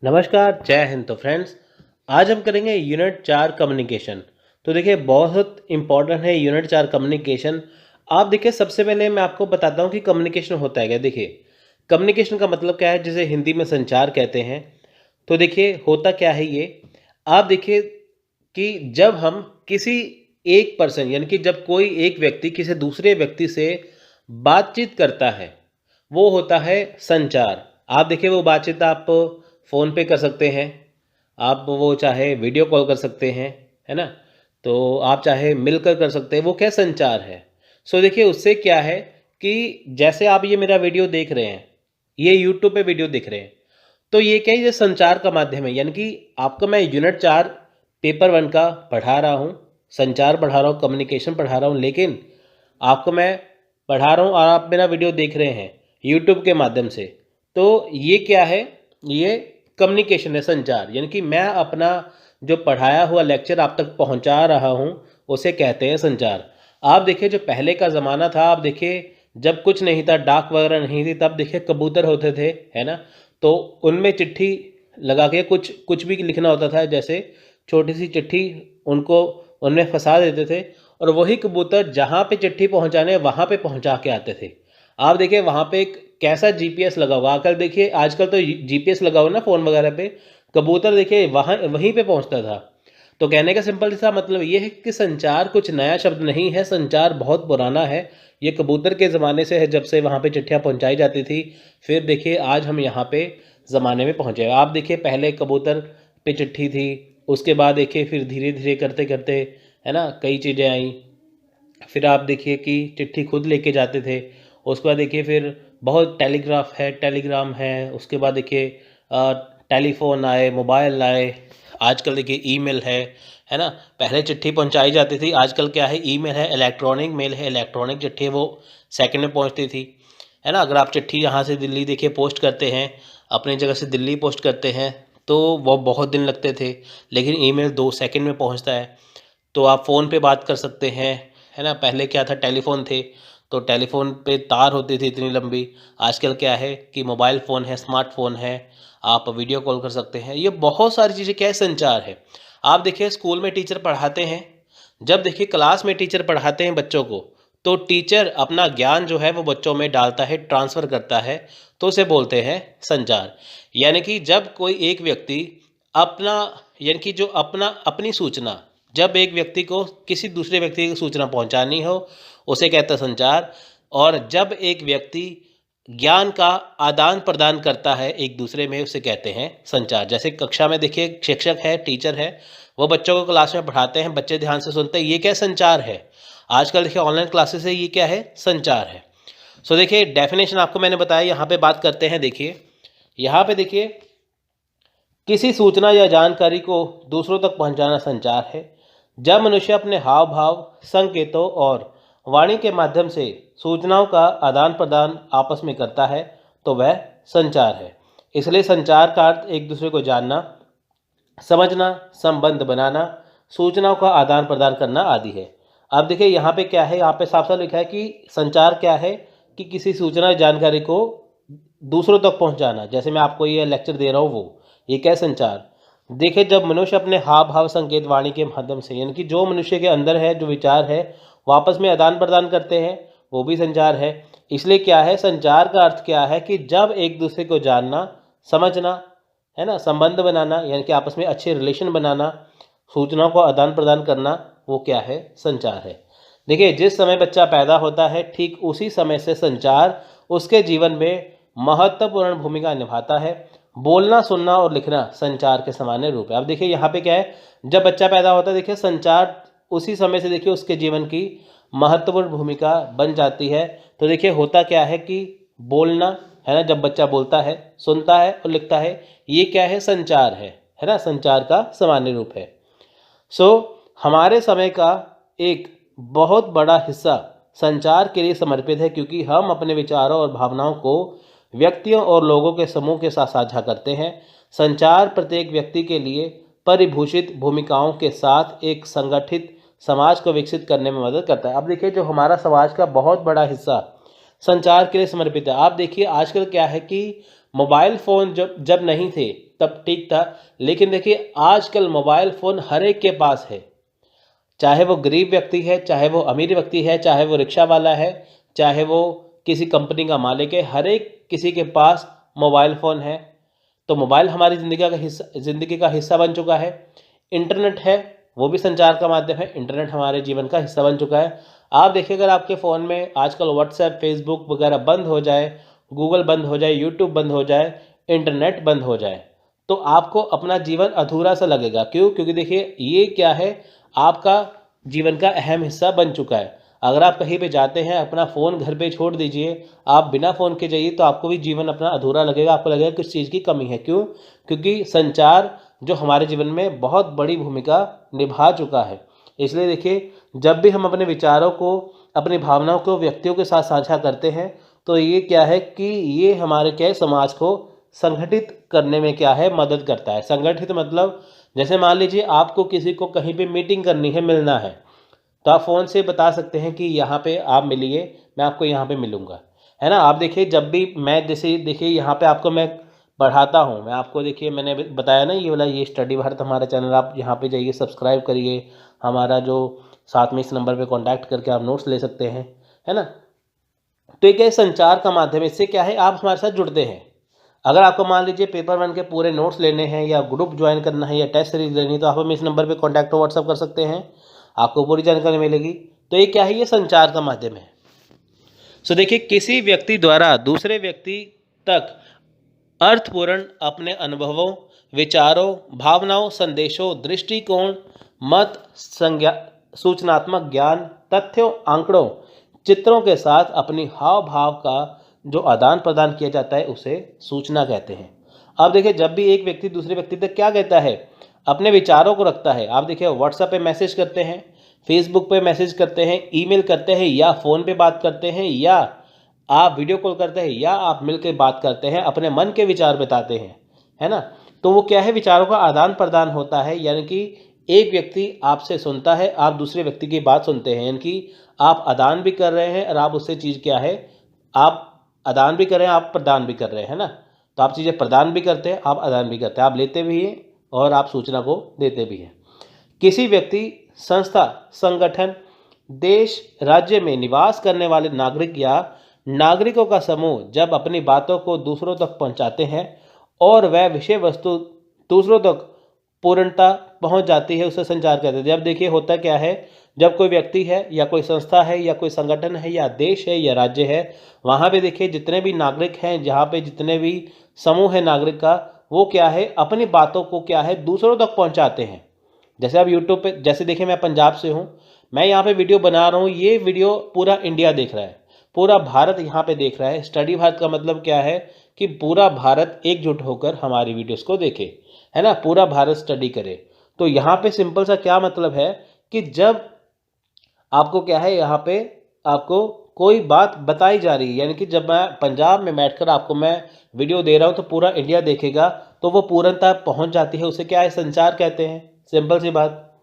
नमस्कार, जय हिंद। तो फ्रेंड्स, आज हम करेंगे यूनिट 4 कम्युनिकेशन। तो देखिए, बहुत इम्पॉर्टेंट है यूनिट 4 कम्युनिकेशन। आप देखिए, सबसे पहले मैं आपको बताता हूँ कि कम्युनिकेशन होता है क्या। देखिए, कम्युनिकेशन का मतलब क्या है, जिसे हिंदी में संचार कहते हैं। तो देखिए, होता क्या है ये। आप देखिए कि जब हम किसी एक पर्सन यानी कि जब कोई एक व्यक्ति किसी दूसरे व्यक्ति से बातचीत करता है, वो होता है संचार। आप देखिए, वो बातचीत आप फ़ोन पे कर सकते हैं, आप वो चाहे वीडियो कॉल कर सकते हैं, है ना? तो आप चाहे मिलकर कर सकते हैं, वो क्या संचार है। सो देखिए, उससे क्या है कि जैसे आप ये मेरा वीडियो देख रहे हैं, ये यूट्यूब पे वीडियो देख रहे हैं, तो ये क्या है, ये संचार का माध्यम है। यानी कि आपको मैं यूनिट 4 पेपर 1 का पढ़ा रहा हूँ, संचार पढ़ा रहा हूँ, कम्युनिकेशन पढ़ा रहा हूँ, लेकिन आपको मैं पढ़ा रहा हूँ और आप मेरा वीडियो देख रहे हैं यूट्यूब के माध्यम से। तो ये क्या है, ये कम्युनिकेशन है, संचार। यानी कि मैं अपना जो पढ़ाया हुआ लेक्चर आप तक पहुँचा रहा हूँ, उसे कहते हैं संचार। आप देखिए, जो पहले का ज़माना था, आप देखिए जब कुछ नहीं था, डाक वगैरह नहीं थी, तब देखिए कबूतर होते थे, है ना? तो उनमें चिट्ठी लगा के कुछ कुछ भी लिखना होता था, जैसे छोटी सी चिट्ठी उनको उनमें फंसा देते थे और वही कबूतर जहाँ पे चिट्ठी पहुँचाने वहाँ पे पहुँचा के आते थे। आप देखिए, वहाँ पे एक कैसा जीपीएस लगा हुआ। आजकल देखिए, आजकल तो जीपीएस लगा हुआ ना फ़ोन वगैरह पे, कबूतर देखिए वहाँ वहीं पे पहुँचता था। तो कहने का सिंपल सा मतलब ये है कि संचार कुछ नया शब्द नहीं है, संचार बहुत पुराना है। ये कबूतर के ज़माने से है, जब से वहाँ पे चिट्ठियाँ पहुँचाई जाती थी। फिर देखिए, आज हम यहाँ पे ज़माने में पहुँचे। आप देखिए, पहले कबूतर पे चिट्ठी थी, उसके बाद देखिए फिर धीरे-धीरे करते-करते, है ना, कई चीज़ें आईं। फिर आप देखिए कि चिट्ठी खुद लेके जाते थे। उसके बाद देखिए फिर बहुत टेलीग्राफ है, टेलीग्राम है, उसके बाद देखिए अ, टेलीफ़ोन आए, मोबाइल आए, आजकल देखिए ईमेल है ना? पहले चिट्ठी पहुँचाई जाती थी, आजकल क्या है, ईमेल है, इलेक्ट्रॉनिक मेल है, इलेक्ट्रॉनिक चिट्ठी है, वो सेकंड में पहुँचती थी, है ना? अगर आप चिट्ठी यहाँ से दिल्ली देखिए पोस्ट करते हैं, अपनी जगह से दिल्ली पोस्ट करते हैं, तो वो बहुत दिन लगते थे, लेकिन ईमेल 2 सेकंड में पहुँचता है। तो आप फ़ोन पे बात कर सकते हैं, है ना? पहले क्या था, टेलीफ़ोन थे, तो टेलीफ़ोन पे तार होती थी इतनी लंबी। आजकल क्या है कि मोबाइल फ़ोन है, स्मार्टफ़ोन है, आप वीडियो कॉल कर सकते हैं। ये बहुत सारी चीज़ें क्या है, संचार है। आप देखिए, स्कूल में टीचर पढ़ाते हैं, जब देखिए क्लास में टीचर पढ़ाते हैं बच्चों को, तो टीचर अपना ज्ञान जो है वो बच्चों में डालता है, ट्रांसफ़र करता है, तो उसे बोलते हैं संचार। यानी कि जब कोई एक व्यक्ति अपना यानी कि जो अपना अपनी सूचना, जब एक व्यक्ति को किसी दूसरे व्यक्ति की सूचना पहुंचानी हो, उसे कहता है संचार। और जब एक व्यक्ति ज्ञान का आदान प्रदान करता है एक दूसरे में, उसे कहते हैं संचार। जैसे कक्षा में देखिए, शिक्षक है, टीचर है, वो बच्चों को क्लास में पढ़ाते हैं, बच्चे ध्यान से सुनते हैं, ये क्या संचार है। आजकल देखिए ऑनलाइन क्लासेस है, ये क्या है, संचार है। सो देखिए, डेफिनेशन आपको मैंने बताया, यहाँ पे बात करते हैं। देखिए, यहाँ पे देखिए, किसी सूचना या जानकारी को दूसरों तक पहुंचाना संचार है। जब मनुष्य अपने हाव भाव, संकेतों और वाणी के माध्यम से सूचनाओं का आदान प्रदान आपस में करता है, तो वह संचार है। इसलिए संचार का अर्थ एक दूसरे को जानना, समझना, संबंध बनाना, सूचनाओं का आदान प्रदान करना आदि है। अब देखिए, यहाँ पे क्या है, यहाँ पे साफ साफ लिखा है कि संचार क्या है, कि किसी सूचना या जानकारी को दूसरों तक पहुँचाना। जैसे मैं आपको ये लेक्चर दे रहा हूँ, वो ये क्या है, संचार। देखिए, जब मनुष्य अपने हाव भाव, संकेत, वाणी के माध्यम से, यानी कि जो मनुष्य के अंदर है, जो विचार है, वो आपस में आदान प्रदान करते हैं, वो भी संचार है। इसलिए क्या है, संचार का अर्थ क्या है, कि जब एक दूसरे को जानना, समझना, है ना, संबंध बनाना, यानी कि आपस में अच्छे रिलेशन बनाना, सूचनाओं को आदान प्रदान करना, वो क्या है, संचार है। देखिए, जिस समय बच्चा पैदा होता है, ठीक उसी समय से संचार उसके जीवन में महत्वपूर्ण भूमिका निभाता है। बोलना, सुनना और लिखना संचार के सामान्य रूप है। अब देखिए, यहाँ पे क्या है, जब बच्चा पैदा होता है, देखिए संचार उसी समय से देखिए उसके जीवन की महत्वपूर्ण भूमिका बन जाती है। तो देखिए, होता क्या है कि बोलना, है ना, जब बच्चा बोलता है, सुनता है और लिखता है, ये क्या है, संचार है ना, संचार का सामान्य रूप है। सो हमारे समय का एक बहुत बड़ा हिस्सा संचार के लिए समर्पित है, क्योंकि हम अपने विचारों और भावनाओं को व्यक्तियों और लोगों के समूह के साथ साझा करते हैं। संचार प्रत्येक व्यक्ति के लिए परिभूषित भूमिकाओं के साथ एक संगठित समाज को विकसित करने में मदद करता है। अब देखिए, जो हमारा समाज का बहुत बड़ा हिस्सा संचार के लिए समर्पित है। आप देखिए, आजकल क्या है कि मोबाइल फ़ोन जब जब नहीं थे तब ठीक था, लेकिन देखिए आजकल मोबाइल फ़ोन हर एक के पास है। चाहे वो गरीब व्यक्ति है, चाहे वो अमीर व्यक्ति है, चाहे वो रिक्शा वाला है, चाहे वो किसी कंपनी का मालिक है, हर एक किसी के पास मोबाइल फ़ोन है। तो मोबाइल हमारी ज़िंदगी का हिस्सा बन चुका है। इंटरनेट है, वो भी संचार का माध्यम है। इंटरनेट हमारे जीवन का हिस्सा बन चुका है। आप देखिए, अगर आपके फ़ोन में आजकल व्हाट्सएप, फेसबुक वगैरह बंद हो जाए, गूगल बंद हो जाए, यूट्यूब बंद हो जाए, इंटरनेट बंद हो जाए, तो आपको अपना जीवन अधूरा सा लगेगा। क्यों? क्योंकि देखिए ये क्या है, आपका जीवन का अहम हिस्सा बन चुका है। अगर आप कहीं पे जाते हैं, अपना फ़ोन घर पे छोड़ दीजिए, आप बिना फ़ोन के जाइए, तो आपको भी जीवन अपना अधूरा लगेगा। आपको लगेगा कुछ चीज़ की कमी है। क्यों? क्योंकि संचार जो हमारे जीवन में बहुत बड़ी भूमिका निभा चुका है। इसलिए देखिए, जब भी हम अपने विचारों को, अपनी भावनाओं को व्यक्तियों के साथ साझा करते हैं, तो ये क्या है कि ये हमारे क्या है, समाज को संगठित करने में क्या है, मदद करता है। संगठित मतलब जैसे मान लीजिए आपको किसी को कहीं पे मीटिंग करनी है, मिलना है, तो आप फ़ोन से बता सकते हैं कि यहाँ पे आप मिलिए, मैं आपको यहाँ पे मिलूँगा, है ना? आप देखिए, जब भी मैं जैसे देखिए यहाँ पे आपको मैं पढ़ाता हूँ, मैं आपको देखिए मैंने अभी बताया ना, ये वाला ये स्टडी भारत हमारा चैनल, आप यहाँ पे जाइए, सब्सक्राइब करिए। हमारा जो साथ में इस नंबर पे कॉन्टैक्ट करके आप नोट्स ले सकते हैं, है ना? तो ये क्या है, संचार का माध्यम है। इससे क्या है, आप हमारे साथ जुड़ते हैं। अगर आपको मान लीजिए पेपर 1 के पूरे नोट्स लेने हैं, या ग्रुप ज्वाइन करना है, या टेस्ट सीरीज लेनी है, तो आप हमें इस नंबर पे कॉन्टैक्ट व्हाट्सअप कर सकते हैं, आपको पूरी जानकारी मिलेगी। तो ये क्या है, ये संचार का माध्यम है। सो देखिए, किसी व्यक्ति द्वारा दूसरे व्यक्ति तक अर्थपूर्ण अपने अनुभवों, विचारों, भावनाओं, संदेशों, दृष्टिकोण, मत, संज्ञा, सूचनात्मक ज्ञान, तथ्यों, आंकड़ों, चित्रों के साथ अपनी हाव भाव का जो आदान प्रदान किया जाता है, उसे सूचना कहते हैं। अब देखिए, जब भी एक व्यक्ति दूसरे व्यक्ति तक क्या कहता है, अपने विचारों को रखता है। आप देखिए, व्हाट्सएप पे मैसेज करते हैं, फेसबुक पे मैसेज करते हैं, ईमेल करते हैं, या फ़ोन पे बात करते हैं, या आप वीडियो कॉल करते हैं, या आप मिलकर बात करते हैं, अपने मन के विचार बताते हैं, है ना? तो वो क्या है, विचारों का आदान प्रदान होता है। यानी कि एक व्यक्ति आपसे सुनता है, आप दूसरे व्यक्ति की बात सुनते हैं, यानी कि आप आदान भी कर रहे हैं, और आप उससे चीज़ क्या है, आप आदान भी कर रहे हैं, आप प्रदान भी कर रहे हैं, है ना? तो आप चीज़ें प्रदान भी करते हैं, आप आदान भी करते हैं, आप लेते भी हैं और आप सूचना को देते भी हैं। किसी व्यक्ति, संस्था, संगठन, देश, राज्य में निवास करने वाले नागरिक या नागरिकों का समूह जब अपनी बातों को दूसरों तक पहुंचाते हैं, और वह विषय वस्तु दूसरों तक पूर्णता पहुंच जाती है, उसे संचार कहते हैं। जब देखिए, होता क्या है, जब कोई व्यक्ति है, या कोई संस्था है, या कोई संगठन है, या देश है, या राज्य है, वहाँ पे देखिए जितने भी नागरिक हैं, जहाँ पे जितने भी समूह है नागरिक का, वो क्या है, अपनी बातों को क्या है, दूसरों तक पहुँचाते हैं। जैसे आप यूट्यूब पे, जैसे देखिए मैं पंजाब से हूँ, मैं यहाँ पे वीडियो बना रहा हूँ, ये वीडियो पूरा इंडिया देख रहा है, पूरा भारत यहाँ पे देख रहा है। स्टडी भारत का मतलब क्या है, कि पूरा भारत एकजुट होकर हमारी वीडियोस को देखे, है ना? पूरा भारत स्टडी करे। तो यहाँ पे सिंपल सा क्या मतलब है, कि जब आपको क्या है, यहाँ पे आपको कोई बात बताई जा रही है, यानी कि जब मैं पंजाब में बैठकर आपको मैं वीडियो दे रहा हूँ, तो पूरा इंडिया देखेगा, तो वो पूर्णतः पहुँच जाती है, उसे क्या है, संचार कहते हैं। सिंपल सी बात।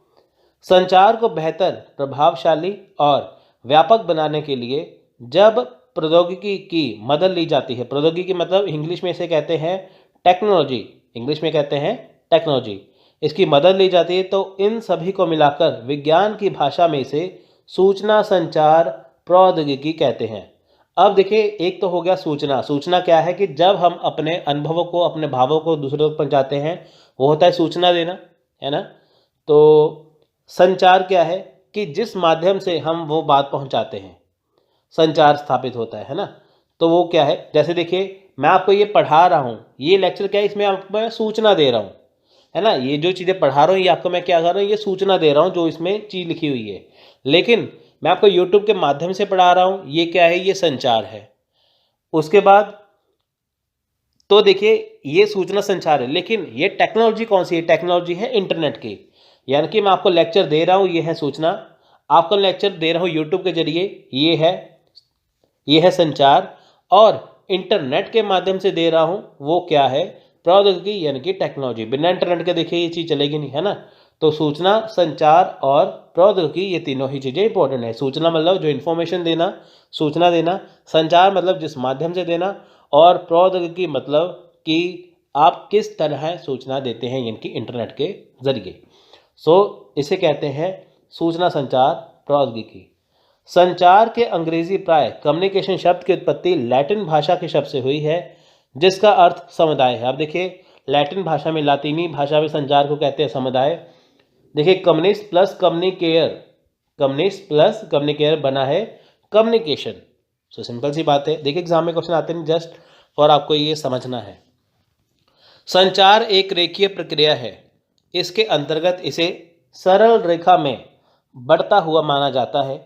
संचार को बेहतर, प्रभावशाली और व्यापक बनाने के लिए जब प्रौद्योगिकी की मदद ली जाती है, प्रौद्योगिकी मतलब इंग्लिश में इसे कहते हैं टेक्नोलॉजी, इंग्लिश में कहते हैं टेक्नोलॉजी, इसकी मदद ली जाती है, तो इन सभी को मिलाकर विज्ञान की भाषा में इसे सूचना संचार प्रौद्योगिकी कहते हैं। अब देखिए, एक तो हो गया सूचना। सूचना क्या है, कि जब हम अपने अनुभवों को, अपने भावों को दूसरों तक पहुंचाते हैं, वो होता है सूचना देना, है ना? तो संचार क्या है, कि जिस माध्यम से हम वो बात पहुंचाते हैं, संचार स्थापित होता है ना? तो वो क्या है, जैसे देखिए मैं आपको ये पढ़ा रहा हूँ, ये लेक्चर क्या है, इसमें आपको मैं सूचना दे रहा हूँ, है ना? ये जो चीज़ें पढ़ा रहा हूँ, ये आपको मैं क्या कर रहा हूँ, ये सूचना दे रहा हूँ, जो इसमें चीज़ लिखी हुई है। लेकिन मैं आपको यूट्यूब के माध्यम से पढ़ा रहा हूँ, ये क्या है, ये संचार है। उसके बाद तो देखिए, ये सूचना संचार है, लेकिन ये टेक्नोलॉजी कौन सी है, टेक्नोलॉजी है इंटरनेट की। यानी कि मैं आपको लेक्चर दे रहा हूँ, ये है सूचना, आपको लेक्चर दे रहा हूँ यूट्यूब के जरिए, ये है संचार, और इंटरनेट के माध्यम से दे रहा हूँ, वो क्या है, प्रौद्योगिकी, यानी कि टेक्नोलॉजी। बिना इंटरनेट के देखिए ये चीज़ चलेगी नहीं, है ना? तो सूचना, संचार और प्रौद्योगिकी, ये तीनों ही चीज़ें इंपॉर्टेंट है। सूचना मतलब जो इन्फॉर्मेशन देना, सूचना देना, संचार मतलब जिस माध्यम से देना, और प्रौद्योगिकी मतलब कि आप किस तरह सूचना देते हैं यानी कि इंटरनेट के जरिए। इसे कहते हैं सूचना संचार प्रौद्योगिकी। संचार के अंग्रेजी प्राय कम्युनिकेशन शब्द की उत्पत्ति लैटिन भाषा के शब्द से हुई है जिसका अर्थ समुदाय है। अब देखिए लैटिन भाषा में, लातीनी भाषा में संचार को कहते हैं समुदाय। देखिए कम्युनिस्ट प्लस कम्युनिकेयर बना है कम्युनिकेशन। सिंपल सी बात है। देखिए एग्जाम में क्वेश्चन आते हैं जस्ट और आपको ये समझना है। संचार एक रेखीय प्रक्रिया है। इसके अंतर्गत इसे सरल रेखा में बढ़ता हुआ माना जाता है।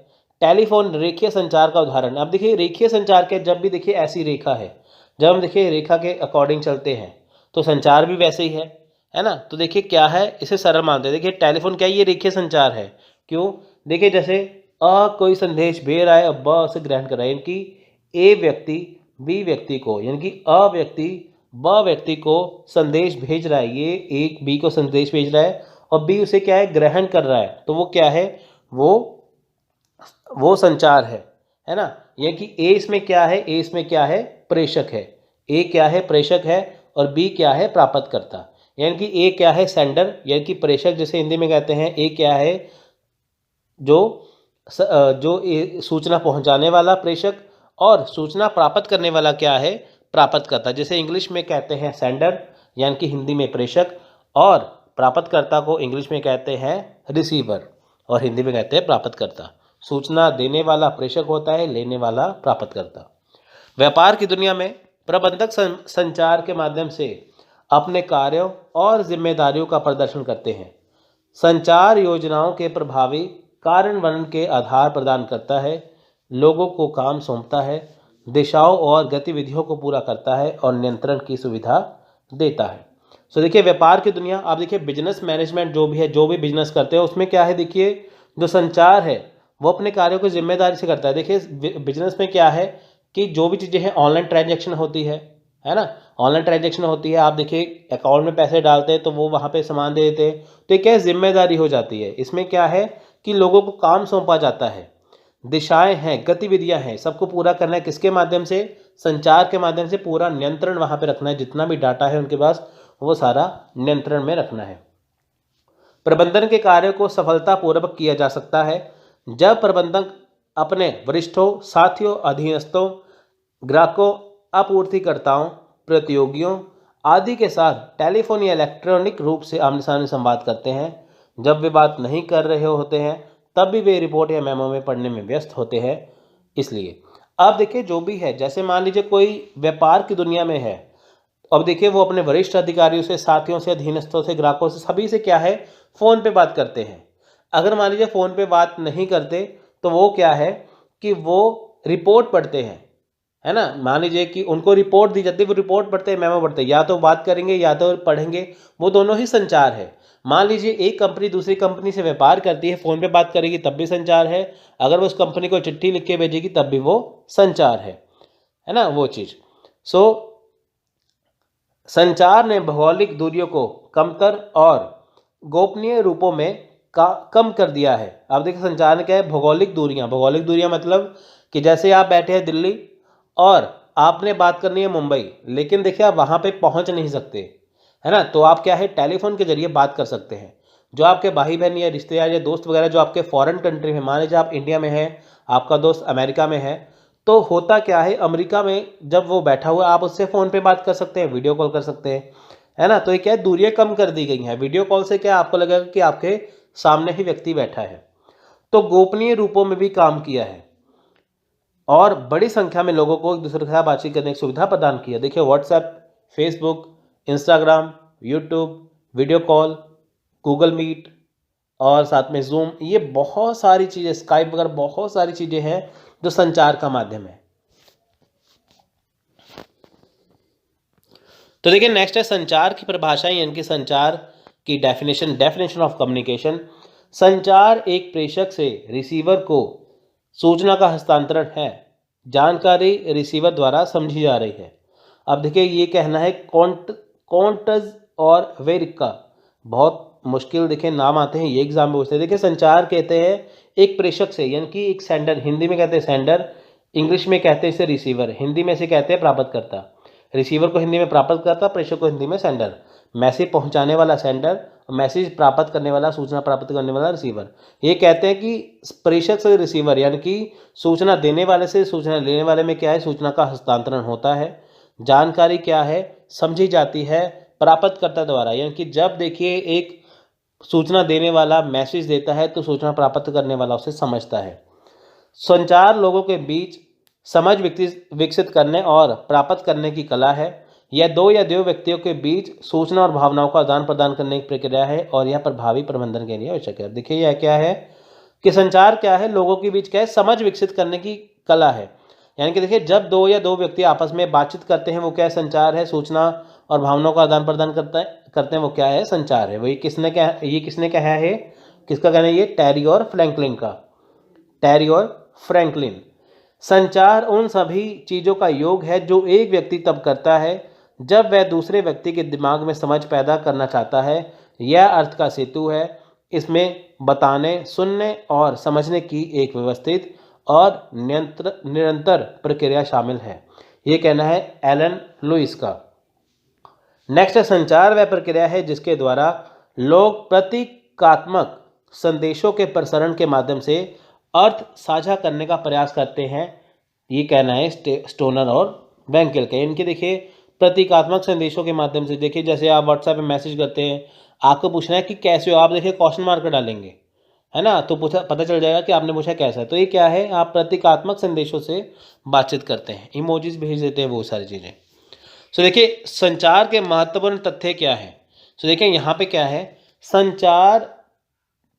टेलीफोन रेखीय संचार का उदाहरण। अब देखिए रेखीय संचार के जब भी देखिए ऐसी रेखा है, जब हम देखिए रेखा के अकॉर्डिंग चलते हैं तो संचार भी वैसे ही है ना। तो देखिए क्या है, इसे सरल मानते हैं। देखिए टेलीफोन क्या है, ये रेखीय संचार है। क्यों? देखिए जैसे कोई संदेश भेज रहा है और ब उसे ग्रहण कर रहा है, यानी कि ए व्यक्ति बी व्यक्ति को, यानी कि व्यक्ति ब व्यक्ति को संदेश भेज रहा है। ये एक बी को संदेश भेज रहा है और बी उसे क्या है, ग्रहण कर रहा है। तो वो क्या है, वो संचार है ना। ये कि ए इसमें क्या है, ए इसमें क्या है, प्रेषक है। ए क्या है, प्रेषक है और बी क्या है, प्राप्तकर्ता। यानी कि ए क्या है, सेंडर यानी कि प्रेषक जिसे हिंदी में कहते हैं। ए क्या है, जो सूचना पहुंचाने वाला प्रेषक, और सूचना प्राप्त करने वाला क्या है, प्राप्तकर्ता, जिसे इंग्लिश में कहते हैं सेंडर यानी कि हिंदी में प्रेषक, और प्राप्तकर्ता को इंग्लिश में कहते हैं रिसीवर और हिंदी में कहते हैं प्राप्तकर्ता। सूचना देने वाला प्रेषक होता है, लेने वाला प्राप्तकर्ता। व्यापार की दुनिया में प्रबंधक संचार के माध्यम से अपने कार्यों और जिम्मेदारियों का प्रदर्शन करते हैं। संचार योजनाओं के प्रभावी कार्यान्वयन के आधार प्रदान करता है, लोगों को काम सौंपता है, दिशाओं और गतिविधियों को पूरा करता है और नियंत्रण की सुविधा देता है। देखिए व्यापार की दुनिया, आप देखिए बिजनेस मैनेजमेंट जो भी है, जो भी बिजनेस करते हैं उसमें क्या है, देखिए जो संचार है वो अपने कार्यों को जिम्मेदारी से करता है। देखिए बिजनेस में क्या है कि जो भी चीज़ें हैं ऑनलाइन ट्रांजैक्शन होती है ना, ऑनलाइन ट्रांजैक्शन होती है। आप देखिए अकाउंट में पैसे डालते हैं तो वो वहाँ पे सामान दे देते हैं, तो ये क्या है, जिम्मेदारी हो जाती है। इसमें क्या है कि लोगों को काम सौंपा जाता है, दिशाएं हैं, गतिविधियां हैं, सबको पूरा करना है किसके माध्यम से, संचार के माध्यम से। पूरा नियंत्रण वहाँ पे रखना है, जितना भी डाटा है उनके पास वो सारा नियंत्रण में रखना है। प्रबंधन के कार्य को सफलतापूर्वक किया जा सकता है जब प्रबंधक अपने वरिष्ठों, साथियों, अधीनस्थों, ग्राहकों, आपूर्तिकर्ताओं, प्रतियोगियों आदि के साथ टेलीफोन या इलेक्ट्रॉनिक रूप से आमने सामने संवाद करते हैं। जब वे बात नहीं कर रहे होते हैं तब भी वे रिपोर्ट या मेमो में पढ़ने में व्यस्त होते हैं। इसलिए अब देखिए जो भी है, जैसे मान लीजिए कोई व्यापार की दुनिया में है, अब देखिए वो अपने वरिष्ठ अधिकारियों से, साथियों से, अधीनस्थों से, ग्राहकों से, सभी से क्या है, फ़ोन पे बात करते हैं। अगर मान लीजिए फ़ोन पे बात नहीं करते तो वो क्या है कि वो रिपोर्ट पढ़ते हैं, है ना। मान लीजिए कि उनको रिपोर्ट दी जाती है, वो रिपोर्ट पढ़ते हैं, मेमो पढ़ते हैं, या तो बात करेंगे या तो पढ़ेंगे, वो दोनों ही संचार है। मान लीजिए एक कंपनी दूसरी कंपनी से व्यापार करती है, फ़ोन पे बात करेगी तब भी संचार है, अगर वो उस कंपनी को चिट्ठी लिख के भेजेगी तब भी वो संचार है ना वो चीज़। संचार ने भौगोलिक दूरियों को कमतर और गोपनीय रूपों में कम कर दिया है। अब देखिए संचार ने क्या है, भौगोलिक दूरियां मतलब कि जैसे आप बैठे हैं दिल्ली और आपने बात करनी है मुंबई, लेकिन देखिए आप वहाँ पे पहुँच नहीं सकते, है ना। तो आप क्या है, टेलीफोन के जरिए बात कर सकते हैं। जो आपके भाई बहन या रिश्तेदार या दोस्त वगैरह जो आपके फॉरेन कंट्री में, मान लीजिए आप इंडिया में हैं, आपका दोस्त अमेरिका में है, तो होता क्या है, अमेरिका में जब वो बैठा हुआ आप उससे फ़ोन पे बात कर सकते हैं, वीडियो कॉल कर सकते हैं, है ना। तो ये क्या है, दूरियां कम कर दी गई हैं। वीडियो कॉल से क्या आपको लगेगा कि आपके सामने ही व्यक्ति बैठा है। तो गोपनीय रूपों में भी काम किया है और बड़ी संख्या में लोगों को एक दूसरे के साथ बातचीत करने की सुविधा प्रदान की है। देखिए WhatsApp, Facebook, Instagram, YouTube, video call, Google Meet और साथ में जूम, ये बहुत सारी चीज़ें, स्काइप वगैरह बहुत सारी चीज़ें हैं जो संचार का माध्यम है। तो देखिए नेक्स्ट है संचार की परिभाषाएं, यानी कि संचार की डेफिनेशन ऑफ कम्युनिकेशन। संचार एक प्रेषक से रिसीवर को सूचना का हस्तांतरण है। जानकारी रिसीवर द्वारा समझी जा रही है। अब देखिए ये कहना है कॉन्टज और वेरिक का, बहुत मुश्किल देखिए नाम आते हैं, ये एग्जाम में पूछते हैं। देखिए संचार कहते हैं एक प्रेषक से, यानी कि एक सेंडर, हिंदी में कहते हैं सेंडर, इंग्लिश में कहते हैं इसे रिसीवर, हिंदी में इसे कहते हैं प्राप्तकर्ता। रिसीवर को हिंदी में प्राप्तकर्ता, प्रेषक को हिंदी में सेंडर। मैसेज पहुंचाने वाला सेंडर, मैसेज प्राप्त करने वाला, सूचना प्राप्त करने वाला रिसीवर। ये कहते हैं कि प्रेषक से रिसीवर यानी कि सूचना देने वाले से सूचना लेने वाले में क्या है, सूचना का हस्तांतरण होता है। जानकारी क्या है, समझी जाती है प्राप्तकर्ता द्वारा, यानी कि जब देखिए एक सूचना देने वाला मैसेज देता है तो सूचना प्राप्त करने वाला उसे समझता है। संचार लोगों के बीच समझ विकसित करने और प्राप्त करने की कला है। यह दो या दो व्यक्तियों के बीच सूचना और भावनाओं का आदान प्रदान करने की प्रक्रिया है और यह प्रभावी प्रबंधन के लिए आवश्यक है। देखिए यह क्या है कि संचार क्या है, लोगों के बीच क्या है, समझ विकसित करने की कला है। यानी कि देखिए जब दो या दो व्यक्ति आपस में बातचीत करते हैं वो क्या है, संचार है। सूचना और भावनाओं का आदान प्रदान करते हैं वो क्या है, संचार है। वही किसने कहा है, किसका कहना है, ये टैरी और फ्रैंकलिन का। टैरी और फ्रैंकलिन। संचार उन सभी चीज़ों का योग है जो एक व्यक्ति तब करता है जब वह दूसरे व्यक्ति के दिमाग में समझ पैदा करना चाहता है। यह अर्थ का सेतु है। इसमें बताने, सुनने और समझने की एक व्यवस्थित और निरंतर प्रक्रिया शामिल है। ये कहना है एलन लुइस का। नेक्स्ट है, संचार वह प्रक्रिया है जिसके द्वारा लोग प्रतीकात्मक संदेशों के प्रसारण के माध्यम से अर्थ साझा करने का प्रयास करते हैं। ये कहना है स्टोनर और वेंकेल का। इनके देखिए प्रतीकात्मक संदेशों के माध्यम से, देखिए जैसे आप व्हाट्सएप पे मैसेज करते हैं, आपको पूछना है कि कैसे हो, आप देखिए क्वेश्चन मार्क डालेंगे, है ना, तो पता चल जाएगा कि आपने पूछा कैसा है। तो ये क्या है, आप प्रतीकात्मक संदेशों से बातचीत करते हैं, इमोजीज भेज देते हैं, वो सारी चीज़ें। सो देखिए संचार के महत्वपूर्ण तथ्य क्या है। सो देखिए यहाँ पे क्या है, संचार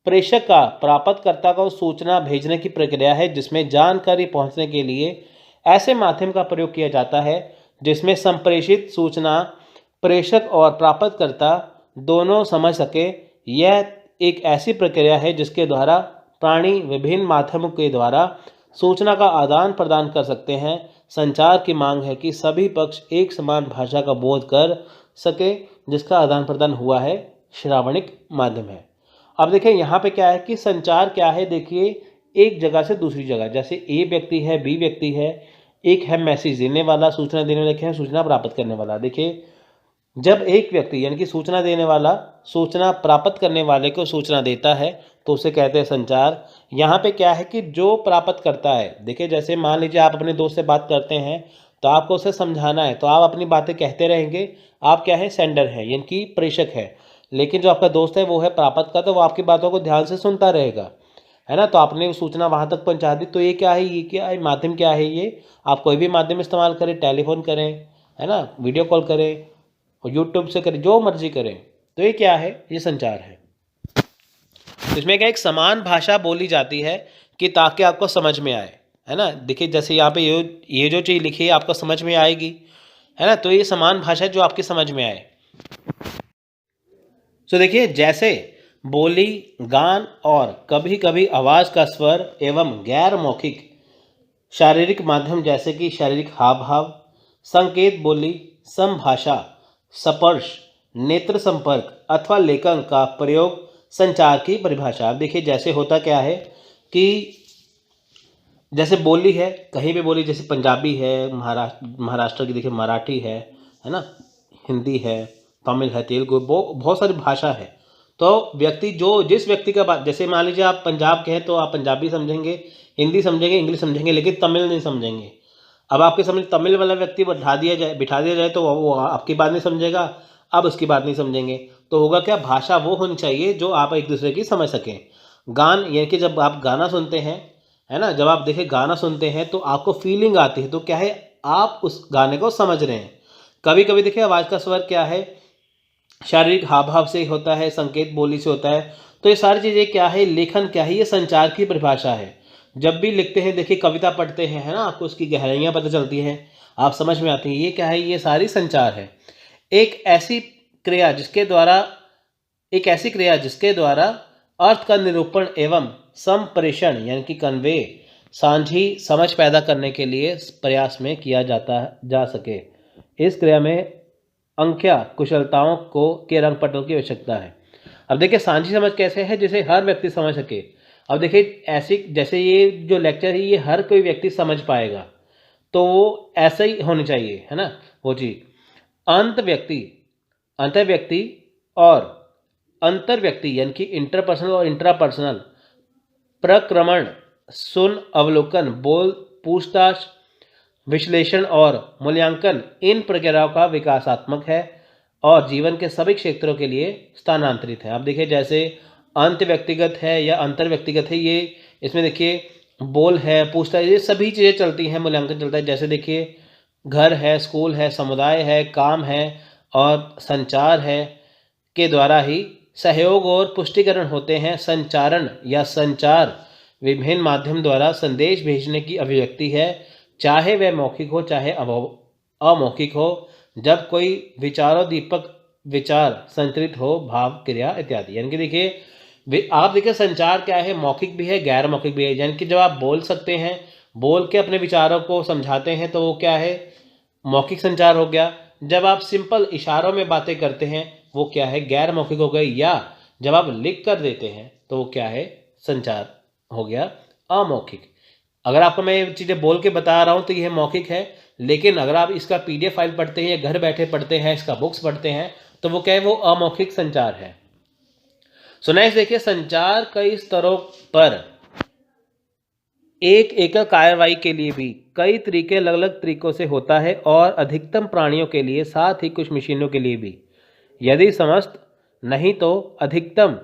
प्रेषक का प्राप्तकर्ता को सूचना भेजने की प्रक्रिया है जिसमें जानकारी पहुंचने के लिए ऐसे माध्यम का प्रयोग किया जाता है जिसमें संप्रेषित सूचना प्रेषक और प्राप्तकर्ता दोनों समझ सके। यह एक ऐसी प्रक्रिया है जिसके द्वारा प्राणी विभिन्न माध्यमों के द्वारा सूचना का आदान प्रदान कर सकते हैं। संचार की मांग है कि सभी पक्ष एक समान भाषा का बोध कर सके जिसका आदान प्रदान हुआ है श्रावणिक माध्यम है। अब देखिए यहाँ पे क्या है कि संचार क्या है, देखिए एक जगह से दूसरी जगह, जैसे ए व्यक्ति है, बी व्यक्ति है, एक है मैसेज देने वाला, सूचना देने वाला, है सूचना प्राप्त करने वाला। देखिए जब एक व्यक्ति यानी कि सूचना देने वाला सूचना प्राप्त करने वाले को सूचना देता है तो उसे कहते हैं संचार। यहाँ पे क्या है कि जो प्राप्त करता है, देखिए जैसे मान लीजिए आप अपने दोस्त से बात करते हैं तो आपको उसे समझाना है तो आप अपनी बातें कहते रहेंगे, आप क्या है, सेंडर है यानी कि प्रेषक है। लेकिन जो आपका दोस्त है वो है प्राप्त का, तो वो आपकी बातों को ध्यान से सुनता रहेगा, है ना। तो आपने सूचना वहाँ तक पहुँचा दी। तो ये क्या है, माध्यम क्या है, ये आप कोई भी माध्यम इस्तेमाल करें, टेलीफोन करें, है ना, वीडियो कॉल करें और यूट्यूब से करें, जो मर्जी करें, तो ये क्या है, ये संचार है। तो इसमें क्या एक समान भाषा बोली जाती है कि ताकि आपको समझ में आए, है ना। देखिए जैसे यहाँ पे ये जो चीज़ लिखी है आपको समझ में आएगी, है ना। तो ये समान भाषा जो आपकी समझ में आए। सो देखिए जैसे बोली, गान और कभी कभी आवाज़ का स्वर एवं गैर मौखिक शारीरिक माध्यम जैसे कि शारीरिक हाव भाव, संकेत बोली, संभाषा, स्पर्श, नेत्र संपर्क अथवा लेखन का प्रयोग संचार की परिभाषा। अब देखिए जैसे होता क्या है कि जैसे बोली है, कहीं भी बोली, जैसे पंजाबी है, महाराष्ट्र की देखिए मराठी है ना, हिंदी है, तमिल है, तेलुगु, बहुत सारी भाषा है। तो व्यक्ति जिस व्यक्ति का बात, जैसे मान लीजिए आप पंजाब के हैं तो आप पंजाबी समझेंगे, हिंदी समझेंगे, इंग्लिश समझेंगे, लेकिन तमिल नहीं समझेंगे। अब आपके सामने तमिल वाला व्यक्ति बिठा दिया जाए तो वो आपकी बात नहीं समझेगा, आप उसकी बात नहीं समझेंगे। तो होगा क्या, भाषा वो होनी चाहिए जो आप एक दूसरे की समझ सकें। गान यानी कि जब आप गाना सुनते हैं, है ना, जब आप देखिए गाना सुनते हैं तो आपको फीलिंग आती है, तो क्या है, आप उस गाने को समझ रहे हैं। कभी कभी देखिए आवाज़ का स्वर क्या है, शारीरिक हाव भाव से होता है, संकेत बोली से होता है। तो ये सारी चीज़ें क्या है, लेखन क्या है, ये संचार की परिभाषा है। जब भी लिखते हैं, देखिए कविता पढ़ते हैं, है ना, आपको उसकी गहराइयाँ पता चलती हैं, आप समझ में आती हैं, ये क्या है, ये सारी संचार है। एक ऐसी क्रिया जिसके द्वारा अर्थ का निरूपण एवं संप्रेषण यानी कि कन्वे साझी समझ पैदा करने के लिए प्रयास में किया जा सके। इस क्रिया में अंक्या कुशलताओं के रंग पटल की आवश्यकता है। अब देखिए साझी समझ कैसे है, जिसे हर व्यक्ति समझ सके। अब देखिए ऐसी, जैसे ये जो लेक्चर है ये हर कोई व्यक्ति समझ पाएगा, तो वो ऐसा ही होनी चाहिए, है ना। वो चीज। अंत व्यक्ति, अंतर्व्यक्ति और अंतर्व्यक्ति यानी कि इंटरपर्सनल और इंट्रापर्सनल, प्रक्रमण, सुन, अवलोकन, बोल, पूछताछ, विश्लेषण और मूल्यांकन इन प्रक्रियाओं का विकासात्मक है और जीवन के सभी क्षेत्रों के लिए स्थानांतरित है। अब देखिए जैसे अंत व्यक्तिगत है या अंतर व्यक्तिगत है, ये इसमें देखिए बोल है, पूछताछ, ये सभी चीज़ें चलती हैं, मूल्यांकन चलता है। जैसे देखिए घर है, स्कूल है, समुदाय है, काम है और संचार है के द्वारा ही सहयोग और पुष्टिकरण होते हैं। संचारण या संचार विभिन्न माध्यम द्वारा संदेश भेजने की अभिव्यक्ति है, चाहे वह मौखिक हो चाहे अमौखिक हो, जब कोई विचारोद्दीपक विचार संतरित हो, भाव, क्रिया इत्यादि। यानी कि देखिए आप देखिए संचार क्या है, मौखिक भी है, गैर मौखिक भी है। यानी कि जब आप बोल सकते हैं, बोल के अपने विचारों को समझाते हैं, तो वो क्या है, मौखिक संचार हो गया। जब आप सिंपल इशारों में बातें करते हैं, वो क्या है, गैर मौखिक हो गई। या जब आप लिख कर देते हैं तो वो क्या है, संचार हो गया अमौखिक। अगर आपको मैं ये चीज़ें बोल के बता रहा हूँ तो यह मौखिक है, लेकिन अगर आप इसका PDF फाइल पढ़ते हैं या घर बैठे पढ़ते हैं, इसका बुक्स पढ़ते हैं, तो वो क्या है, वो अमौखिक संचार है। सो नेक्स्ट देखिए, संचार कई स्तरों पर एक एकल कार्रवाई के लिए भी कई तरीके अलग अलग तरीकों से होता है और अधिकतम प्राणियों के लिए, साथ ही कुछ मशीनों के लिए भी। यदि समस्त नहीं तो अधिकतम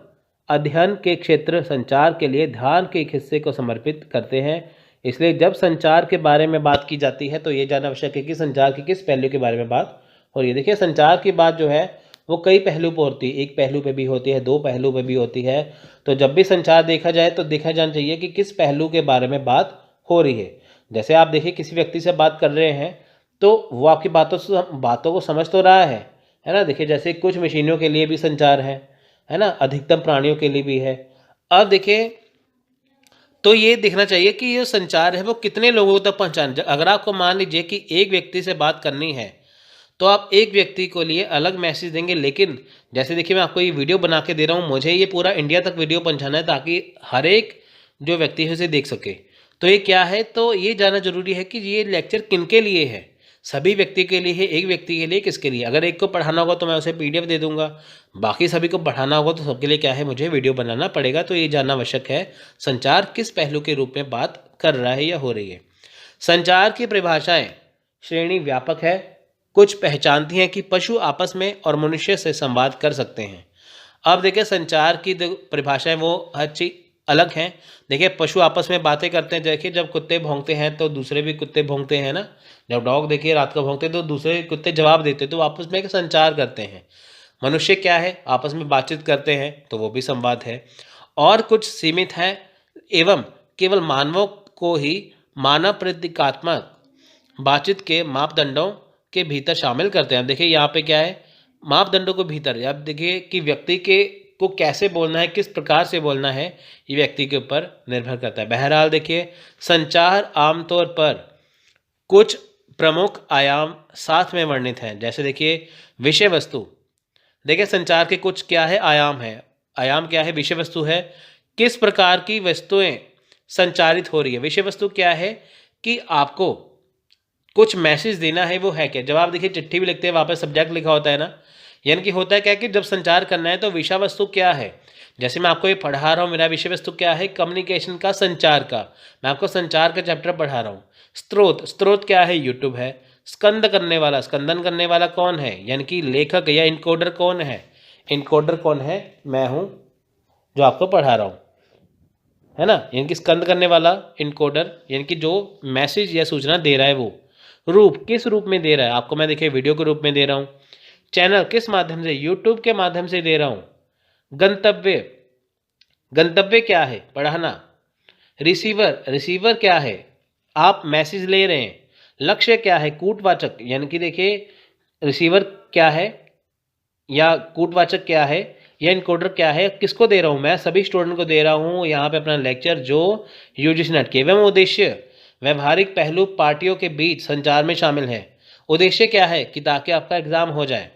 अध्ययन के क्षेत्र संचार के लिए ध्यान के एक हिस्से को समर्पित करते हैं। इसलिए जब संचार के बारे में बात की जाती है तो ये जानना आवश्यक है कि संचार के किस पहलू के बारे में बात हो रही है। देखिए संचार की बात जो है वो कई पहलू पर होती है, एक पहलू पे भी होती है, दो पहलू पे भी होती है। तो जब भी संचार देखा जाए तो देखा जाना चाहिए कि किस पहलू के बारे में बात हो रही है। जैसे आप देखिए किसी व्यक्ति से बात कर रहे हैं तो वो आपकी बातों को समझ तो रहा है ना। देखिए जैसे कुछ मशीनों के लिए भी संचार है ना, अधिकतम प्राणियों के लिए भी है। अब देखिए तो ये देखना चाहिए कि ये संचार है वो कितने लोगों तक पहुंचाना। अगर आपको मान लीजिए कि एक व्यक्ति से बात करनी है तो आप एक व्यक्ति को लिए अलग मैसेज देंगे, लेकिन जैसे देखिए मैं आपको ये वीडियो बना के दे रहा हूँ, मुझे ये पूरा इंडिया तक वीडियो पहुंचाना है ताकि हर एक जो व्यक्ति है उसे देख सके। तो ये क्या है, तो ये जानना जरूरी है कि ये लेक्चर किन के लिए है, सभी व्यक्ति के लिए है, एक व्यक्ति के लिए, किसके लिए। अगर एक को पढ़ाना होगा तो मैं उसे PDF दे दूंगा, बाकी सभी को पढ़ाना होगा तो सबके लिए क्या है, मुझे वीडियो बनाना पड़ेगा। तो ये जानना आवश्यक है संचार किस पहलू के रूप में बात कर रहा है या हो रही है। संचार की परिभाषाएं श्रेणी व्यापक है। कुछ पहचानती हैं कि पशु आपस में और मनुष्य से संवाद कर सकते हैं। अब देखिए संचार की परिभाषाएं वो हर चीज अलग हैं। देखिए पशु आपस में बातें करते हैं, देखिए जब कुत्ते भौंकते हैं तो दूसरे भी कुत्ते भौंकते हैं ना। जब डॉग देखिए रात को भौंकते तो दूसरे कुत्ते जवाब देते, तो आपस में संचार करते हैं। मनुष्य क्या है, आपस में बातचीत करते हैं, तो वो भी संवाद है। और कुछ सीमित हैं एवं केवल मानवों को ही मानव प्रतीकात्मक बातचीत के मापदंडों के भीतर शामिल करते हैं। देखिए यहाँ पे क्या है, मापदंडों के भीतर। अब देखिए कि व्यक्ति के को कैसे बोलना है, किस प्रकार से बोलना है, ये व्यक्ति के ऊपर निर्भर करता है। बहरहाल देखिए संचार आमतौर पर कुछ प्रमुख आयाम साथ में वर्णित हैं। जैसे देखिए विषय वस्तु, देखिए संचार के कुछ क्या है, आयाम है। आयाम क्या है, विषय वस्तु है, किस प्रकार की वस्तुएं संचारित हो रही है। विषय वस्तु क्या है कि आपको कुछ मैसेज देना है, वो है क्या। जब आप देखिए चिट्ठी भी लिखते हैं वहाँ पे सब्जेक्ट लिखा होता है ना, यानी कि होता है क्या कि जब संचार करना है तो विषय वस्तु क्या है। जैसे मैं आपको ये पढ़ा रहा हूँ, मेरा विषय वस्तु क्या है, कम्युनिकेशन का, संचार का। मैं आपको संचार का चैप्टर पढ़ा रहा हूँ। स्रोत क्या है, यूट्यूब है। स्कंदन करने वाला कौन है, यानी कि लेखक या इनकोडर कौन है। इनकोडर कौन है, मैं हूँ जो आपको पढ़ा रहा हूँ, है ना। यानी कि स्कंद करने वाला इनकोडर, यानी कि जो मैसेज या सूचना दे रहा है वो। रूप, किस रूप में दे रहा है, आपको मैं देखिए वीडियो के रूप में दे रहा हूँ। चैनल, किस माध्यम से, यूट्यूब के माध्यम से दे रहा हूँ। गंतव्य क्या है, पढ़ाना। रिसीवर क्या है, आप मैसेज ले रहे हैं। लक्ष्य क्या है, कूटवाचक, यानी कि देखिए रिसीवर क्या है या कूटवाचक क्या है या इनकोडर क्या है, किसको दे रहा हूँ, मैं सभी स्टूडेंट को दे रहा हूँ यहाँ पे अपना लेक्चर जो UGC नेट के। एवं उद्देश्य, व्यवहारिक पहलू पार्टियों के बीच संचार में शामिल है। उद्देश्य क्या है कि ताकि आपका एग्जाम हो जाए।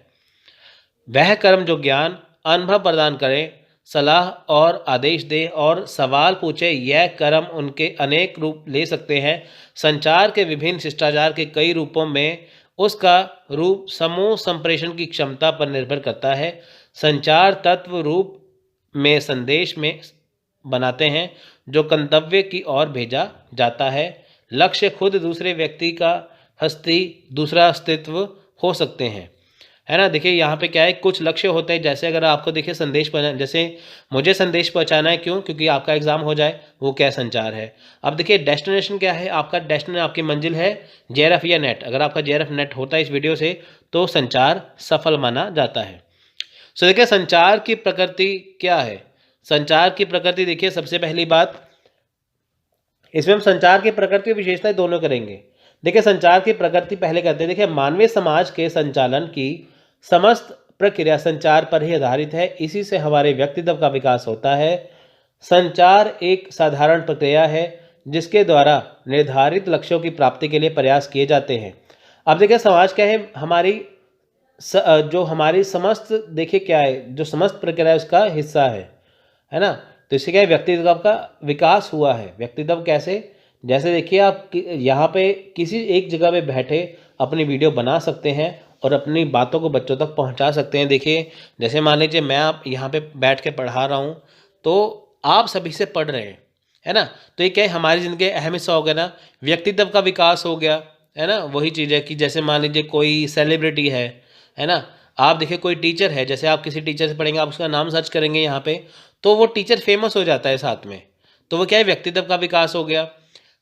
वह कर्म जो ज्ञान अनुभव प्रदान करें, सलाह और आदेश दे और सवाल पूछे, यह कर्म उनके अनेक रूप ले सकते हैं। संचार के विभिन्न शिष्टाचार के कई रूपों में उसका रूप समूह संप्रेषण की क्षमता पर निर्भर करता है। संचार तत्व रूप में संदेश में बनाते हैं जो गंतव्य की ओर भेजा जाता है। लक्ष्य खुद दूसरे व्यक्ति का हस्ती दूसरा अस्तित्व हो सकते हैं, है ना। देखिए यहाँ पे क्या है, कुछ लक्ष्य होते हैं, जैसे अगर आपको देखिए संदेश पहुँचाना, जैसे मुझे संदेश पहुँचाना है, क्यों, क्योंकि आपका एग्जाम हो जाए, वो क्या संचार है। अब देखिए डेस्टिनेशन क्या है, आपका डेस्टिनेशन आपकी मंजिल है जेआरएफ या नेट। अगर आपका जेआरएफ नेट होता है इस वीडियो से तो संचार सफल माना जाता है। सो देखिए संचार की प्रकृति क्या है। संचार की प्रकृति देखिए, सबसे पहली बात इसमें हम संचार की प्रकृति और विशेषताएं दोनों करेंगे। देखिए संचार की प्रकृति पहले करते हैं। देखिए मानवीय समाज के संचालन की समस्त प्रक्रिया संचार पर ही आधारित है, इसी से हमारे व्यक्तित्व का विकास होता है। संचार एक साधारण प्रक्रिया है जिसके द्वारा निर्धारित लक्ष्यों की प्राप्ति के लिए प्रयास किए जाते हैं। अब देखिए समाज क्या है, जो हमारी समस्त, देखिए क्या है, जो समस्त प्रक्रिया है उसका हिस्सा है ना। तो इससे क्या है, व्यक्तित्व का विकास हुआ है। व्यक्तित्व कैसे, जैसे देखिए आप यहाँ पे किसी एक जगह पे बैठे अपनी वीडियो बना सकते हैं और अपनी बातों को बच्चों तक पहुँचा सकते हैं। देखिए जैसे मान लीजिए मैं आप यहाँ पे बैठ के पढ़ा रहा हूँ तो आप सभी से पढ़ रहे हैं, है ना। तो ये क्या है, हमारी ज़िंदगी अहम हिस्सा हो गया ना, व्यक्तित्व का विकास हो गया, है ना। वही चीज़ है कि जैसे मान लीजिए कोई सेलिब्रिटी है ना। आप देखिए कोई टीचर है, जैसे आप किसी टीचर से पढ़ेंगे, आप उसका नाम सर्च करेंगे यहाँ पे तो वो टीचर फेमस हो जाता है साथ में, तो वो क्या है, व्यक्तित्व का विकास हो गया।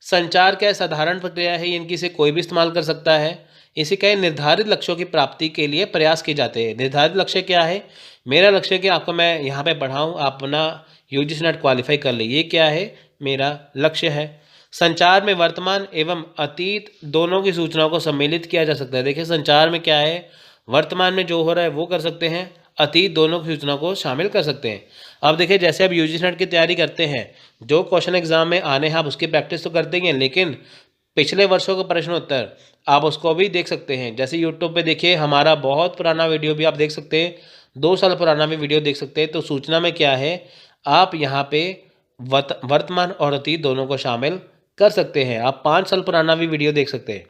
संचार क्या है, साधारण प्रक्रिया है, इनकी से कोई भी इस्तेमाल कर सकता है। इसे क्या है, निर्धारित लक्ष्यों की प्राप्ति के लिए प्रयास किए जाते हैं। निर्धारित लक्ष्य क्या है, मेरा लक्ष्य कि आपको मैं यहाँ पे पढ़ाऊँ, आप अपना यूजीसी नेट क्वालिफाई कर ले, ये क्या है, मेरा लक्ष्य है। संचार में वर्तमान एवं अतीत दोनों की सूचनाओं को सम्मिलित किया जा सकता है। देखिए संचार में क्या है, वर्तमान में जो हो रहा है वो कर सकते हैं, अतीत दोनों की सूचना को शामिल कर सकते हैं। अब देखिए जैसे आप यूजीसी नेट की तैयारी करते हैं, जो क्वेश्चन एग्जाम में आने हैं आप उसकी प्रैक्टिस तो करते ही हैं, लेकिन पिछले वर्षों का प्रश्न उत्तर आप उसको भी देख सकते हैं। जैसे यूट्यूब पे देखिए हमारा बहुत पुराना वीडियो भी आप देख सकते हैं, 2 साल पुराना भी वीडियो देख सकते हैं। तो सूचना में क्या है, आप यहाँ पे वर्तमान और अतीत दोनों को शामिल कर सकते हैं। आप 5 साल पुराना भी वीडियो देख सकते हैं।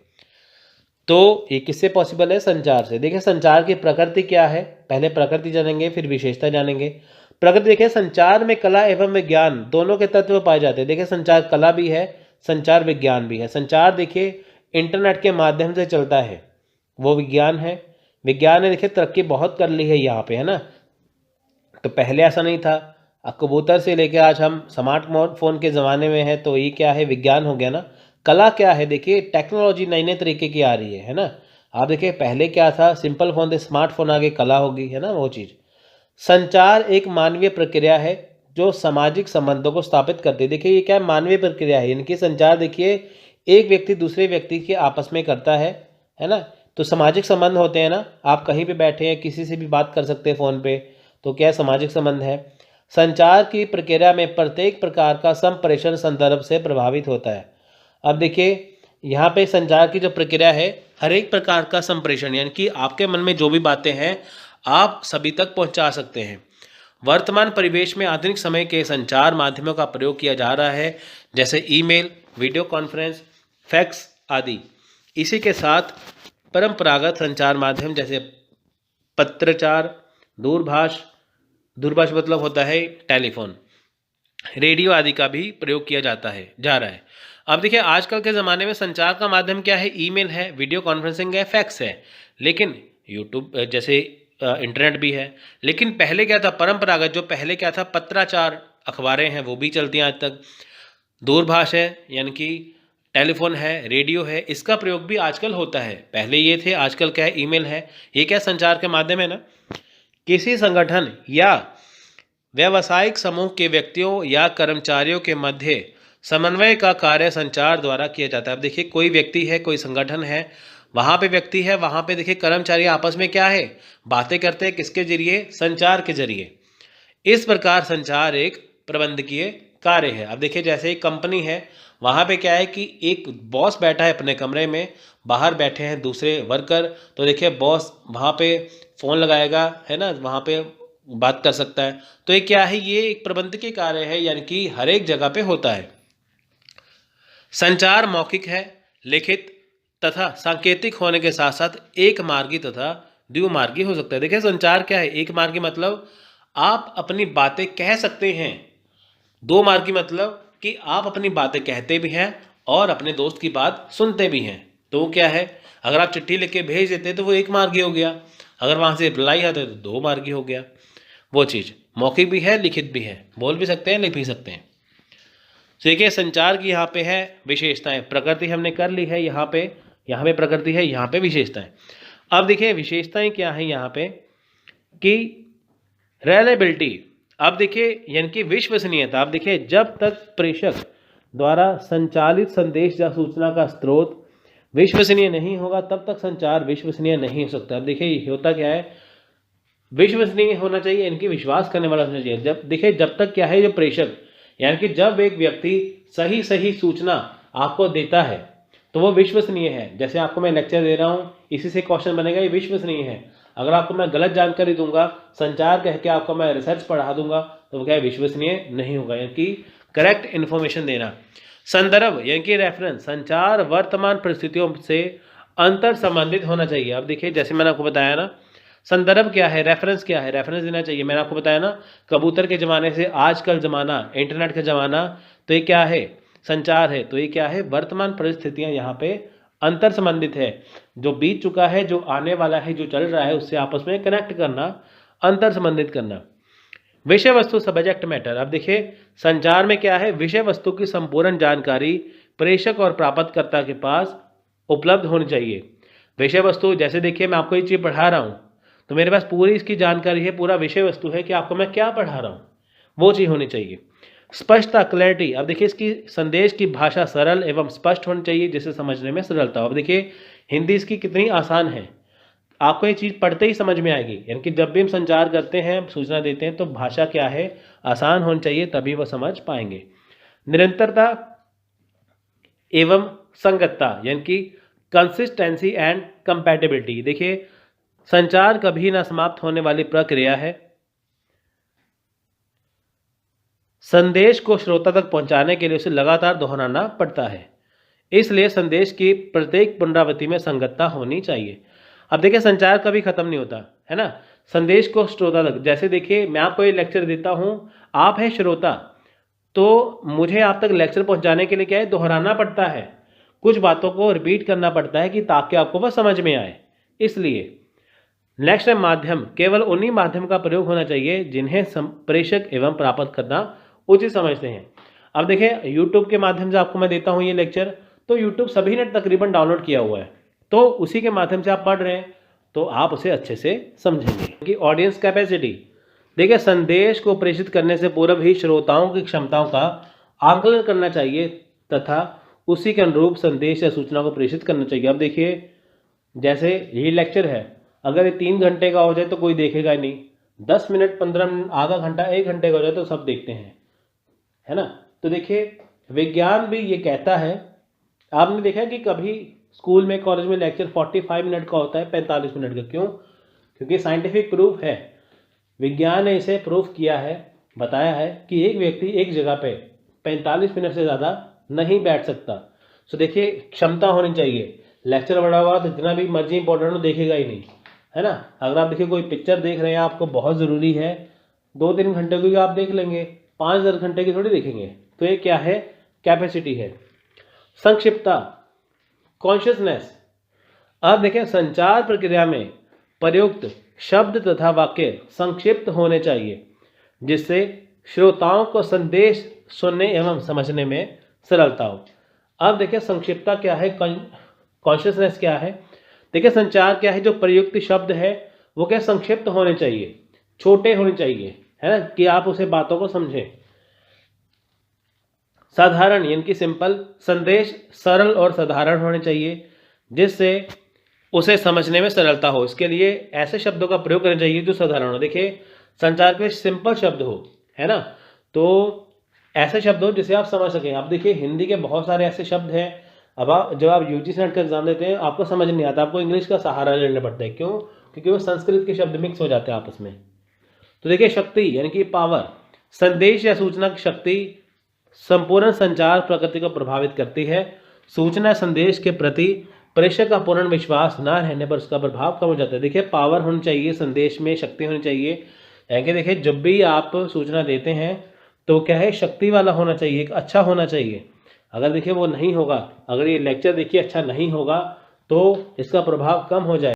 तो ये किससे पॉसिबल है, संचार से। देखिए संचार की प्रकृति क्या है, पहले प्रकृति जानेंगे फिर विशेषता जानेंगे। प्रकृति देखिए, संचार में कला एवं विज्ञान दोनों के तत्व पाए जाते हैं। देखिए संचार कला भी है, संचार विज्ञान भी है। संचार देखिए इंटरनेट के माध्यम से चलता है, वो विज्ञान है। विज्ञान ने देखिए तरक्की बहुत कर ली है यहाँ पे, है ना। तो पहले ऐसा नहीं था, कबूतर से लेके आज हम स्मार्टफोन के ज़माने में है, तो ये क्या है, विज्ञान हो गया ना। कला क्या है, देखिए टेक्नोलॉजी नई नई तरीके की आ रही है ना। आप देखिए पहले क्या था, सिंपल फ़ोन थे, स्मार्टफोन आगे कला होगी, है ना वो चीज़। संचार एक मानवीय प्रक्रिया है जो सामाजिक संबंधों को स्थापित करती है। देखिए ये क्या है, मानवीय प्रक्रिया है, इनकी संचार देखिए एक व्यक्ति दूसरे व्यक्ति के आपस में करता है ना। तो सामाजिक संबंध होते हैं ना, आप कहीं पे बैठे हैं किसी से भी बात कर सकते हैं फ़ोन पे, तो क्या सामाजिक संबंध है। संचार की प्रक्रिया में प्रत्येक प्रकार का संप्रेषण संदर्भ से प्रभावित होता है। अब देखिए यहाँ पे संचार की जो प्रक्रिया है, हर एक प्रकार का संप्रेषण, यानी कि आपके मन में जो भी बातें हैं आप सभी तक पहुँचा सकते हैं। वर्तमान परिवेश में आधुनिक समय के संचार माध्यमों का प्रयोग किया जा रहा है, जैसे ईमेल, वीडियो कॉन्फ्रेंस, फैक्स आदि। इसी के साथ परंपरागत संचार माध्यम जैसे पत्रचार, दूरभाष मतलब होता है टेलीफोन, रेडियो आदि का भी प्रयोग किया जा रहा है। अब देखिए आजकल के ज़माने में संचार का माध्यम क्या है, ईमेल है, वीडियो कॉन्फ्रेंसिंग है, फैक्स है, लेकिन यूट्यूब जैसे इंटरनेट भी है। लेकिन पहले क्या था, परंपरागत जो पहले क्या था, पत्राचार, अखबारें हैं वो भी चलती हैं आज तक। दूरभाष है यानी कि टेलीफोन है, रेडियो है, इसका प्रयोग भी आजकल होता है। पहले ये थे, आजकल क्या है, ईमेल है। ये क्या संचार के माध्यम है ना। किसी संगठन या व्यावसायिक समूह के व्यक्तियों या कर्मचारियों के मध्य समन्वय का कार्य संचार द्वारा किया जाता है। अब देखिए कोई व्यक्ति है, कोई संगठन है, वहाँ पे व्यक्ति है, वहाँ पे देखिए कर्मचारी आपस में क्या है, बातें करते हैं, किसके जरिए, संचार के जरिए। इस प्रकार संचार एक प्रबंधकीय कार्य है। अब देखिए जैसे एक कंपनी है, वहाँ पे क्या है कि एक बॉस बैठा है अपने कमरे में, बाहर बैठे हैं दूसरे वर्कर, तो देखिए बॉस वहाँ पे फ़ोन लगाएगा, है ना, वहाँ पे बात कर सकता है। तो ये क्या है, ये एक प्रबंधकीय कार्य है, यानी कि हर एक जगह पे होता है। संचार मौखिक है, लिखित तथा सांकेतिक होने के साथ साथ एक मार्गी तथा द्विमार्गी हो सकता है। देखिए संचार क्या है, एक मार्गी मतलब आप अपनी बातें कह सकते हैं, दो मार्गी मतलब कि आप अपनी बातें कहते भी हैं और अपने दोस्त की बात सुनते भी हैं। तो वो क्या है, अगर आप चिट्ठी लिख के भेज देते तो वो एक मार्गी हो गया, अगर वहाँ से रिप्लाई आता है तो दो मार्गी हो गया। वो चीज़ मौखिक भी है, लिखित भी है, बोल भी सकते हैं, लिख भी सकते हैं। तो देखिए संचार की यहाँ पे है विशेषताएं, प्रकृति हमने कर ली है, यहाँ पे प्रकृति है, यहाँ पे विशेषताएं। अब देखिए विशेषताएं क्या है यहाँ पे कि रिलायबिलिटी, अब देखिए यानी कि विश्वसनीयता। अब देखिए जब तक प्रेषक द्वारा संचालित संदेश या सूचना का स्रोत विश्वसनीय नहीं होगा तब तक संचार विश्वसनीय नहीं हो सकता। अब देखिए होता क्या है, विश्वसनीय होना चाहिए, इनकी विश्वास करने वाला होना चाहिए। जब देखिए जब तक क्या है, जो प्रेषक यानी कि जब एक व्यक्ति सही सूचना आपको देता है तो वो विश्वसनीय है। जैसे आपको मैं लेक्चर दे रहा हूँ, इसी से क्वेश्चन बनेगा, ये विश्वसनीय है। अगर आपको मैं गलत जानकारी दूंगा, संचार कह के आपको मैं रिसर्च पढ़ा दूंगा, तो वो क्या है, विश्वसनीय नहीं होगा। यानी कि करेक्ट इन्फॉर्मेशन देना। संदर्भ यानी कि रेफरेंस, संचार वर्तमान परिस्थितियों से अंतर संबंधित होना चाहिए। अब देखिए जैसे मैंने आपको बताया ना, संदर्भ क्या है, रेफरेंस क्या है, रेफरेंस देना चाहिए। मैंने आपको बताया ना, कबूतर के ज़माने से आजकल ज़माना, इंटरनेट का ज़माना, तो ये क्या है, संचार है। तो ये क्या है, वर्तमान परिस्थितियाँ यहाँ पे अंतर संबंधित है। जो बीत चुका है, जो आने वाला है, जो चल रहा है, उससे आपस में कनेक्ट करना, अंतर संबंधित करना। विषय वस्तु सब्जेक्ट मैटर, अब देखिए संचार में क्या है, विषय वस्तु की संपूर्ण जानकारी प्रेषक और प्राप्तकर्ता के पास उपलब्ध होनी चाहिए। विषय वस्तु, जैसे देखिए मैं आपको ये चीज़ पढ़ा रहा हूँ तो मेरे पास पूरी इसकी जानकारी है, पूरा विषय वस्तु है कि आपको मैं क्या पढ़ा रहा हूँ, वो चीज़ होनी चाहिए। स्पष्टता, क्लैरिटी, अब देखिए इसकी संदेश की भाषा सरल एवं स्पष्ट होनी चाहिए जिसे समझने में सरलता हो। अब देखिए हिंदी इसकी कितनी आसान है, आपको ये चीज़ पढ़ते ही समझ में आएगी। यानी कि जब भी हम संचार करते हैं, सूचना देते हैं, तो भाषा क्या है, आसान होनी चाहिए, तभी वो समझ पाएंगे। निरंतरता एवं संगतता यानी कि कंसिस्टेंसी एंड कंपैटिबिलिटी, देखिए संचार कभी ना समाप्त होने वाली प्रक्रिया है। संदेश को श्रोता तक पहुंचाने के लिए उसे लगातार दोहराना पड़ता है, इसलिए संदेश की प्रत्येक पुनरावृत्ति में संगतता होनी चाहिए। अब देखिए संचार कभी खत्म नहीं होता है ना, संदेश को श्रोता तक, जैसे देखिए मैं आपको ये लेक्चर देता हूँ, आप है श्रोता, तो मुझे आप तक लेक्चर पहुंचाने के लिए क्या है, दोहराना पड़ता है, कुछ बातों को रिपीट करना पड़ता है कि ताकि आपको वह समझ में आए। इसलिए नेक्स्ट है माध्यम, केवल उन्हीं माध्यम का प्रयोग होना चाहिए जिन्हें प्रेषक एवं प्राप्त करना उचित समझते हैं। अब देखिए यूट्यूब के माध्यम से आपको मैं देता हूँ ये लेक्चर, तो यूट्यूब सभी ने तकरीबन डाउनलोड किया हुआ है, तो उसी के माध्यम से आप पढ़ रहे हैं तो आप उसे अच्छे से समझेंगे। कि ऑडियंस कैपेसिटी, देखिए संदेश को प्रेषित करने से पूर्व ही श्रोताओं की क्षमताओं का आकलन करना चाहिए तथा उसी के अनुरूप संदेश या सूचना को प्रेषित करना चाहिए। अब देखिए जैसे ये लेक्चर है, अगर ये 3 घंटे का हो जाए तो कोई देखेगा ही नहीं, 10 मिनट 15 मिनट आधा घंटा 1 घंटे का हो जाए तो सब देखते हैं, है ना। तो देखिए विज्ञान भी ये कहता है, आपने देखा है कि कभी स्कूल में, कॉलेज में लेक्चर 45 मिनट का होता है, 45 मिनट का, क्यों? क्योंकि साइंटिफिक प्रूफ है, विज्ञान ने इसे प्रूफ किया है, बताया है कि एक व्यक्ति एक जगह पे 45 मिनट से ज़्यादा नहीं बैठ सकता। तो देखिए क्षमता होनी चाहिए, लेक्चर बड़ा हुआ तो जितना भी मर्जी इंपॉर्टेंट हो देखेगा ही नहीं, है ना। अगर आप देखिए कोई पिक्चर देख रहे हैं, आपको बहुत ज़रूरी है, 2-3 घंटे की आप देख लेंगे, 5-10 घंटे की थोड़ी देखेंगे। तो ये क्या है, कैपेसिटी है। संक्षिप्तता, कॉन्शियसनेस, अब देखें संचार प्रक्रिया में प्रयुक्त शब्द तथा वाक्य संक्षिप्त होने चाहिए जिससे श्रोताओं को संदेश सुनने एवं समझने में सरलता हो। अब देखिए संक्षिप्तता क्या है, कॉन्शियसनेस क्या है। देखिए संचार क्या है, जो प्रयुक्त शब्द है वो क्या संक्षिप्त होने चाहिए, छोटे होने चाहिए, है ना, कि आप उसे बातों को समझें। साधारण यानी कि सिंपल, संदेश सरल और साधारण होने चाहिए जिससे उसे समझने में सरलता हो। इसके लिए ऐसे शब्दों का प्रयोग करना चाहिए जो साधारण हो। देखिए संचार के सिंपल शब्द हो, है ना, तो ऐसे शब्द हो जिसे आप समझ सकें। आप देखिए हिंदी के बहुत सारे ऐसे शब्द हैं, अब जब आप यूजीसी नेट का एग्जाम देते हैं आपको समझ नहीं आता, आपको इंग्लिश का सहारा लेना पड़ता है। क्यों? क्योंकि वो संस्कृत के शब्द मिक्स हो जाते हैं आपस में। तो देखिए शक्ति यानी कि पावर, संदेश या सूचना की शक्ति संपूर्ण संचार प्रकृति को प्रभावित करती है। सूचना संदेश के प्रति प्रेषक का पूर्ण विश्वास ना रहने पर उसका प्रभाव कम हो जाता है। देखिए पावर होनी चाहिए, संदेश में शक्ति होनी चाहिए। यानी कि देखिए जब भी आप सूचना देते हैं तो क्या है, शक्ति वाला होना चाहिए, एक अच्छा होना चाहिए। अगर देखिए वो नहीं होगा, अगर ये लेक्चर देखिए अच्छा नहीं होगा तो इसका प्रभाव कम हो जाए।